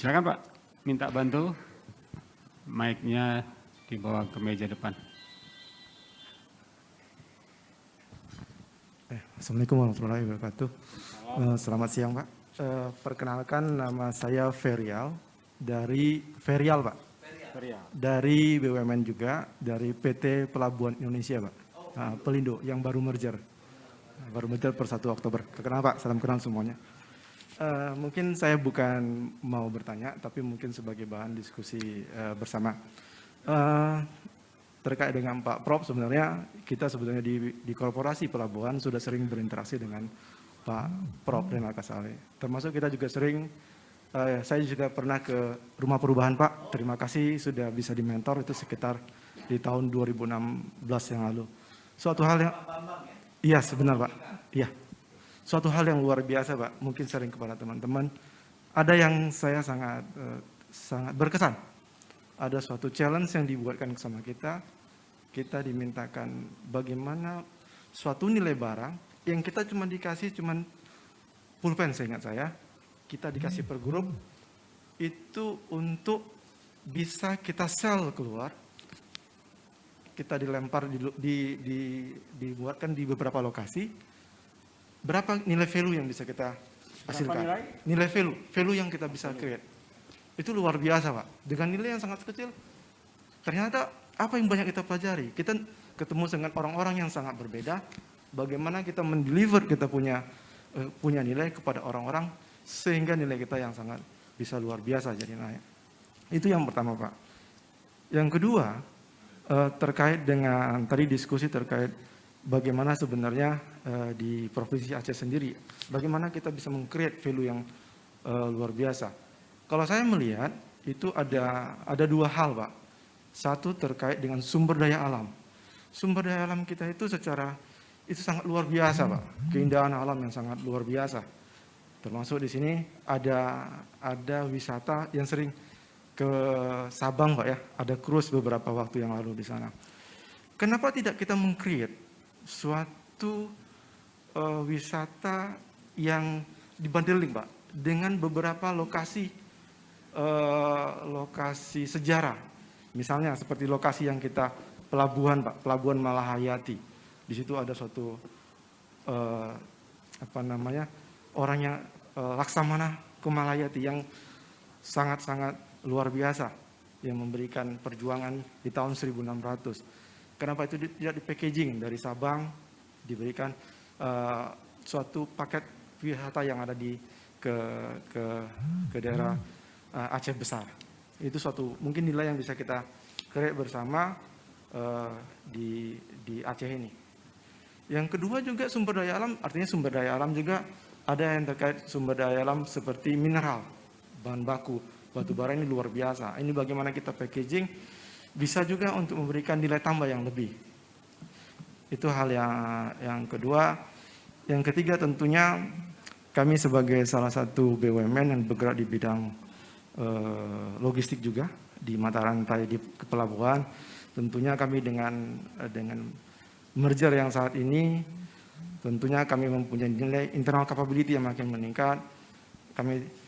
Silakan Pak, minta bantu mic-nya dibawa ke meja depan. Assalamualaikum warahmatullahi wabarakatuh. Selamat siang Pak. Perkenalkan nama saya Ferial Pak. Dari BUMN juga, dari PT Pelabuhan Indonesia Pak. Pelindo yang baru merger per 1 Oktober. Kenal Pak, salam kenal semuanya. Mungkin saya bukan mau bertanya, tapi mungkin sebagai bahan diskusi bersama. Terkait dengan Pak Prof, sebenarnya kita sebenarnya di korporasi pelabuhan sudah sering berinteraksi dengan Pak Prof Renal Kasali. Termasuk kita juga sering, saya juga pernah ke Rumah Perubahan Pak. Terima kasih sudah bisa dimentor, itu sekitar di tahun 2016 yang lalu. Suatu hal yang, iya sebenar Pak, iya. Suatu hal yang luar biasa Pak, mungkin sering kepada teman-teman. Ada yang saya sangat berkesan. Ada suatu challenge yang dibuatkan sama kita dimintakan bagaimana suatu nilai barang yang kita cuma dikasih pulpen, seingat saya, kita dikasih per grup, itu untuk bisa kita sell keluar, kita dilempar, dibuatkan di beberapa lokasi. Berapa nilai value yang bisa kita hasilkan? Nilai value yang kita bisa create. Itu luar biasa Pak. Dengan nilai yang sangat kecil, ternyata apa yang banyak kita pelajari. Kita ketemu dengan orang-orang yang sangat berbeda. Bagaimana kita mendeliver kita punya nilai kepada orang-orang, sehingga nilai kita yang sangat bisa luar biasa jadi naik. Itu yang pertama Pak. Yang kedua, terkait dengan tadi diskusi terkait bagaimana sebenarnya di Provinsi Aceh sendiri, bagaimana kita bisa meng-create value yang luar biasa. Kalau saya melihat, itu ada dua hal Pak. Satu terkait dengan sumber daya alam. Sumber daya alam kita itu itu sangat luar biasa Pak. Keindahan alam yang sangat luar biasa. Termasuk di sini ada wisata yang sering ke Sabang Pak ya. Ada cruise beberapa waktu yang lalu di sana. Kenapa tidak kita meng-create suatu wisata yang dibandeling Pak dengan beberapa lokasi sejarah, misalnya seperti lokasi yang kita pelabuhan Pak, Pelabuhan Malahayati. Di situ ada suatu orangnya Laksamana Kumalayati yang sangat-sangat luar biasa, yang memberikan perjuangan di tahun 1600. Kenapa itu tidak di packaging dari Sabang, diberikan suatu paket wisata yang ada ke daerah Aceh besar. Itu suatu mungkin nilai yang bisa kita create bersama di Aceh ini. Yang kedua juga sumber daya alam, artinya sumber daya alam juga ada yang terkait sumber daya alam seperti mineral, bahan baku, batu bara ini luar biasa. Ini bagaimana kita packaging bisa juga untuk memberikan nilai tambah yang lebih. Itu hal yang kedua. Yang ketiga tentunya kami sebagai salah satu BUMN yang bergerak di bidang logistik juga di mata rantai di pelabuhan. Tentunya kami dengan merger yang saat ini, tentunya kami mempunyai nilai internal capability yang makin meningkat. Kami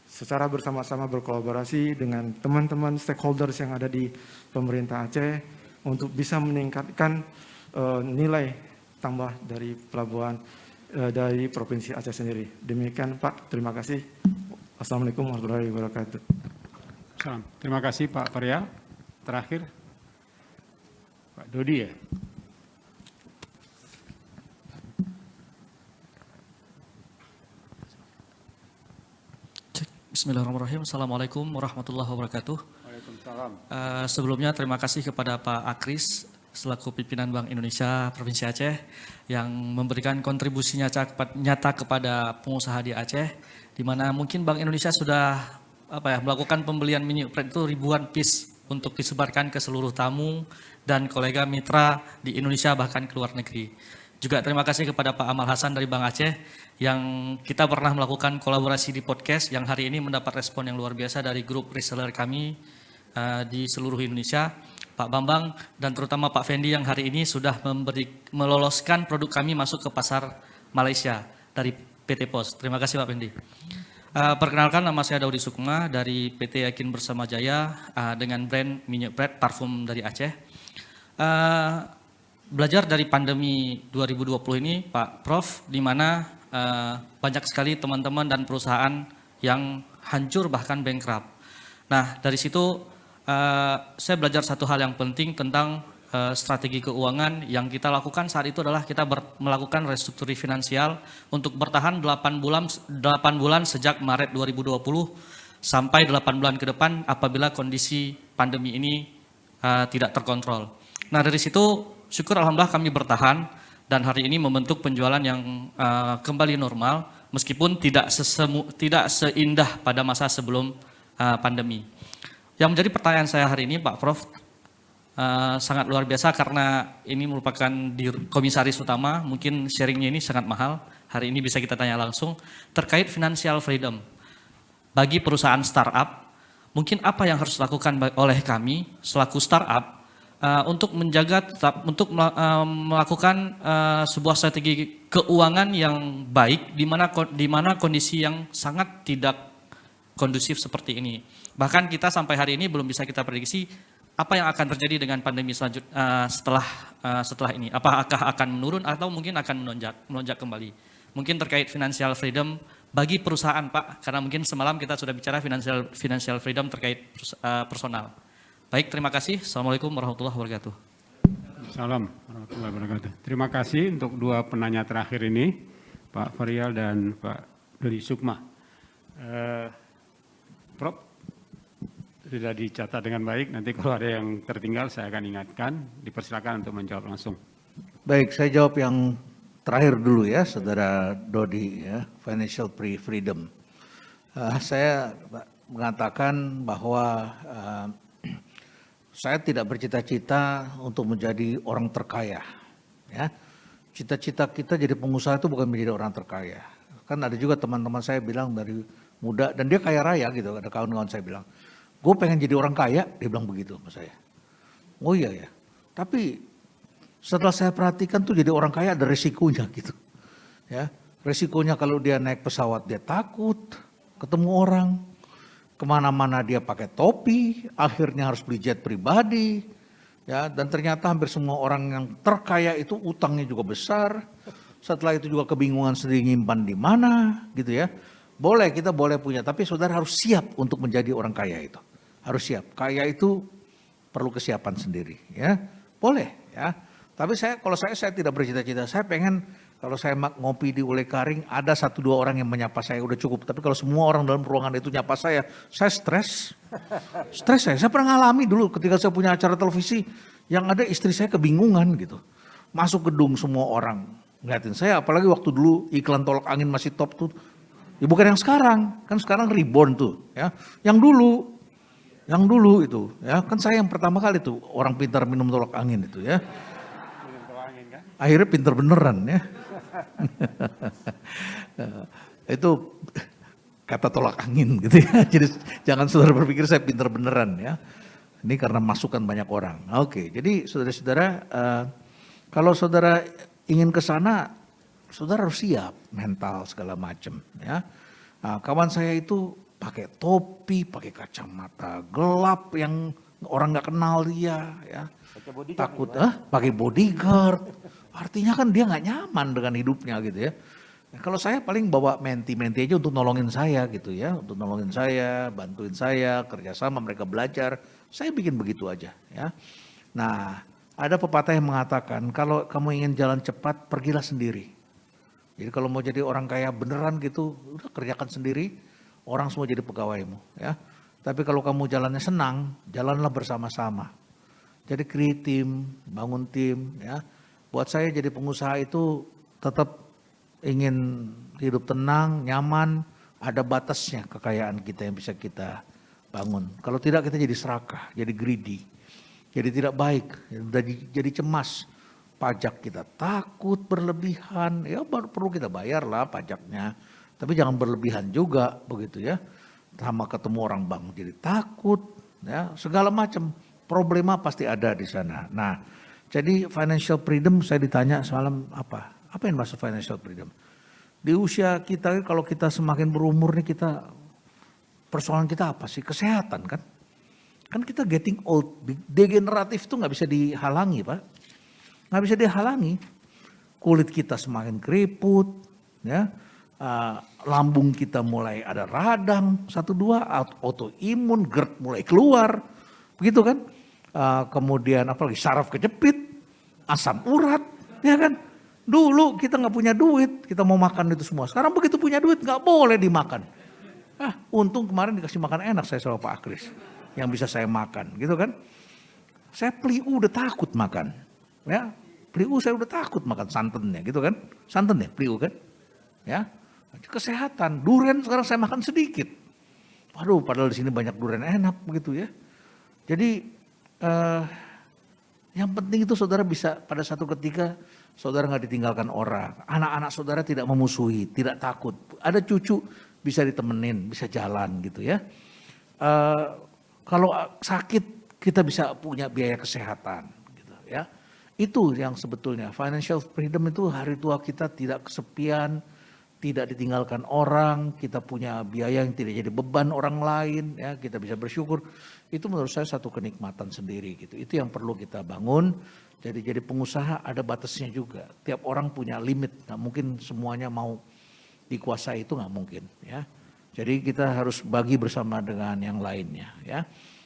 secara bersama-sama berkolaborasi dengan teman-teman stakeholders yang ada di pemerintah Aceh untuk bisa meningkatkan nilai tambah dari pelabuhan dari Provinsi Aceh sendiri. Demikian Pak, terima kasih. Assalamualaikum warahmatullahi wabarakatuh. Salam. Terima kasih Pak Ferial. Terakhir Pak Dodi ya. Bismillahirrahmanirrahim. Assalamualaikum warahmatullahi wabarakatuh. Waalaikumsalam. Sebelumnya terima kasih kepada Pak Akris selaku pimpinan Bank Indonesia Provinsi Aceh yang memberikan kontribusinya nyata kepada pengusaha di Aceh, di mana mungkin Bank Indonesia sudah melakukan pembelian minyak itu ribuan piece untuk disebarkan ke seluruh tamu dan kolega mitra di Indonesia bahkan ke luar negeri. Juga terima kasih kepada Pak Amal Hasan dari Bank Aceh yang kita pernah melakukan kolaborasi di podcast yang hari ini mendapat respon yang luar biasa dari grup reseller kami di seluruh Indonesia. Pak Bambang dan terutama Pak Fendi yang hari ini sudah meloloskan produk kami masuk ke pasar Malaysia dari PT Pos. Terima kasih Pak Fendi. Perkenalkan, nama saya Daudi Sukma dari PT Yakin Bersama Jaya dengan brand minyak bread parfum dari Aceh. Belajar dari pandemi 2020 ini, Pak Prof, di mana banyak sekali teman-teman dan perusahaan yang hancur bahkan bankrupt. Nah, dari situ saya belajar satu hal yang penting tentang strategi keuangan. Yang kita lakukan saat itu adalah kita melakukan restrukturasi finansial untuk bertahan 8 bulan sejak Maret 2020 sampai 8 bulan ke depan apabila kondisi pandemi ini tidak terkontrol. Nah, dari situ syukur alhamdulillah kami bertahan dan hari ini membentuk penjualan yang kembali normal meskipun tidak seindah pada masa sebelum pandemi. Yang menjadi pertanyaan saya hari ini, Pak Prof, sangat luar biasa karena ini merupakan komisaris utama, mungkin sharingnya ini sangat mahal. Hari ini bisa kita tanya langsung terkait financial freedom. Bagi perusahaan startup, mungkin apa yang harus dilakukan oleh kami selaku startup untuk melakukan sebuah strategi keuangan yang baik di mana kondisi yang sangat tidak kondusif seperti ini. Bahkan kita sampai hari ini belum bisa kita prediksi apa yang akan terjadi dengan pandemi setelah ini? Apakah akan menurun atau mungkin akan melonjak kembali? Mungkin terkait financial freedom bagi perusahaan, Pak, karena mungkin semalam kita sudah bicara financial freedom terkait personal. Baik, terima kasih. Assalamualaikum warahmatullahi wabarakatuh. Salam warahmatullahi wabarakatuh. Terima kasih untuk dua penanya terakhir ini, Pak Farial dan Pak Dodi Sukma. Prof, sudah dicatat dengan baik, nanti kalau ada yang tertinggal saya akan ingatkan, dipersilakan untuk menjawab langsung. Baik, saya jawab yang terakhir dulu ya, Saudara Dodi, ya, financial freedom. Saya mengatakan bahwa saya tidak bercita-cita untuk menjadi orang terkaya. Ya, cita-cita kita jadi pengusaha itu bukan menjadi orang terkaya. Kan ada juga teman-teman saya bilang dari muda, dan dia kaya raya gitu, ada kawan-kawan saya bilang, gue pengen jadi orang kaya, dia bilang begitu sama saya. Oh iya ya, tapi setelah saya perhatikan tuh jadi orang kaya ada resikonya gitu. Ya, resikonya kalau dia naik pesawat dia takut ketemu orang, kemana-mana dia pakai topi, akhirnya harus beli jet pribadi. Ya, dan ternyata hampir semua orang yang terkaya itu utangnya juga besar. Setelah itu juga kebingungan sendiri nyimpan di mana, gitu ya. Boleh, kita boleh punya, tapi saudara harus siap untuk menjadi orang kaya itu. Harus siap. Kaya itu perlu kesiapan sendiri, ya. Boleh, ya. Tapi kalau saya tidak bercita-cita. Saya pengen kalau saya ngopi di Ule Karing ada 1-2 orang yang menyapa saya udah cukup. Tapi kalau semua orang dalam ruangan itu nyapa saya stres. Stres saya pernah ngalami dulu ketika saya punya acara televisi yang ada istri saya kebingungan gitu. Masuk gedung semua orang ngeliatin saya, apalagi waktu dulu iklan tolak angin masih top tuh. Ya bukan yang sekarang, kan sekarang reborn tuh, ya. Yang dulu itu, ya kan saya yang pertama kali tuh orang pintar minum tolak angin itu, ya. Akhirnya pintar beneran, ya. Itu kata tolak angin gitu ya. Jadi jangan saudara berpikir saya pintar beneran, ya. Ini karena masukan banyak orang. Oke, jadi saudara-saudara, kalau saudara ingin ke sana, saudara harus siap mental segala macam, ya. Nah, kawan saya itu pakai topi, pakai kacamata gelap yang orang nggak kenal dia, ya. Takut, pakai bodyguard. Artinya kan dia nggak nyaman dengan hidupnya gitu ya. Nah, kalau saya paling bawa menti-menti aja untuk nolongin saya gitu ya, untuk nolongin saya, bantuin saya, kerjasama mereka belajar. Saya bikin begitu aja, ya. Nah, ada pepatah yang mengatakan kalau kamu ingin jalan cepat, pergilah sendiri. Jadi kalau mau jadi orang kaya beneran gitu, udah kerjakan sendiri, orang semua jadi pegawaimu, ya. Tapi kalau kamu jalannya senang, jalanlah bersama-sama. Jadi create tim, bangun tim, ya. Buat saya jadi pengusaha itu tetap ingin hidup tenang, nyaman, ada batasnya kekayaan kita yang bisa kita bangun. Kalau tidak kita jadi serakah, jadi greedy, jadi tidak baik, jadi cemas. Pajak kita takut berlebihan, ya perlu kita bayar lah pajaknya. Tapi jangan berlebihan juga begitu ya. Sama ketemu orang bank jadi takut, ya segala macam problema pasti ada di sana. Nah, jadi financial freedom saya ditanya semalam apa yang maksud financial freedom? Di usia kita kalau kita semakin berumur nih persoalan kita apa sih? Kesehatan kan? Kan kita getting old, degeneratif tuh nggak bisa dihalangi Pak. Nggak bisa dihalangi. Kulit kita semakin keriput, ya, lambung kita mulai ada radang, 1-2, autoimun, GERD mulai keluar, begitu kan? Kemudian apalagi saraf kejepit, asam urat, ya kan? Dulu kita nggak punya duit, kita mau makan itu semua. Sekarang begitu punya duit nggak boleh dimakan. Untung kemarin dikasih makan enak saya sama Pak Akris, yang bisa saya makan, gitu kan? Saya peliu udah takut makan, ya. Peliu saya udah takut makan santannya gitu kan. Santan ya peliu kan. Ya. Kesehatan. Durian sekarang saya makan sedikit. Waduh padahal di sini banyak durian enak begitu ya. Jadi yang penting itu saudara bisa pada satu ketika saudara nggak ditinggalkan orang. Anak-anak saudara tidak memusuhi, tidak takut. Ada cucu bisa ditemenin, bisa jalan gitu ya. Kalau sakit kita bisa punya biaya kesehatan gitu ya. Itu yang sebetulnya financial freedom itu hari tua kita tidak kesepian, tidak ditinggalkan orang, kita punya biaya yang tidak jadi beban orang lain, ya kita bisa bersyukur. Itu menurut saya satu kenikmatan sendiri gitu. Itu yang perlu kita bangun. Jadi pengusaha ada batasnya juga. Tiap orang punya limit, nggak mungkin semuanya mau dikuasai itu nggak mungkin, ya. Jadi kita harus bagi bersama dengan yang lainnya, ya.